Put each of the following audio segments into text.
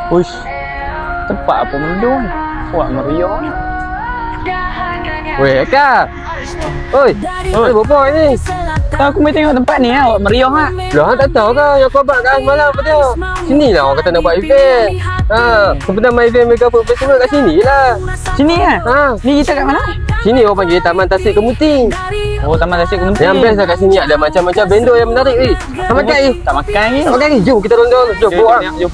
Uish, tempat apa mendung? Wah, meriah. Weh, Kak. Oi, oi, bobo ni. Tak, aku main tengok tempat ni awak meriah ah. Lah, tak tahu kau yang kau buat kat semalam apa dia? Sini lah orang kata nak buat event. Sebenarnya event Mega Food Festival kat sini lah. Sini ah. Ha, Ni kita kat mana? sini orang panggil Taman Tasik Kemuting. Oh, Taman Tasik Kemuting. Yang best lah kat sini ada macam-macam vendor yang menarik ni. Tak makan ni. Tak makan ni. Tak makan ni. Jom kita rondol. Jom, bawa. Jom.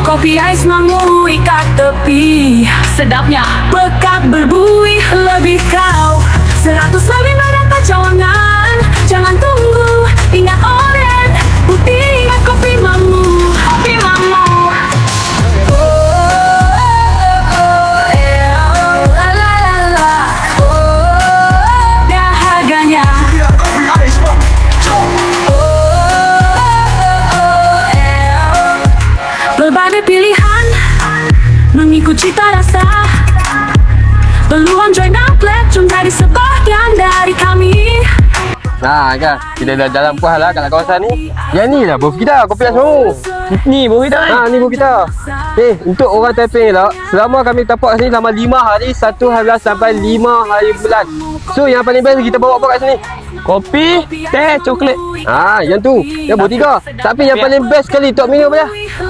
Kopi ais mamu ikat tepi, sedapnya pekat berbuih lebih kau. 100 lebih mendapat cawangan. Jangan tunggu, ingat oren putih, ingat kopi mamu. Kopi mamu. Dah harganya. Berbagai pilihan mengikut cita rasa. Peluang join outlet, jom jadi sebagian dari kami. Nah, kan. Kita dah jalan puas lah kat kawasan ni. Yang ni lah booth kita, Kopi Ais Mamu. Ni bawah kita. Ni booth kita. Untuk orang Taipei lah, selama kami tapak kat sini selama 5 hari, 1 hari sampai 5 hari bulan. So, yang paling best kita bawa apa kat sini? Kopi, teh, coklat. Yang tu. Yang buat 3. Tapi yang paling best sekali untuk minum dia.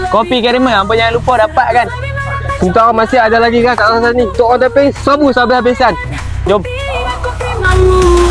Kopi caramel, apa jangan lupa dapat kan. Sebentar masih ada lagi kan kat kawasan ni. Untuk orang Taipei, sabu sampai habisan. Jom. Kopi mamu.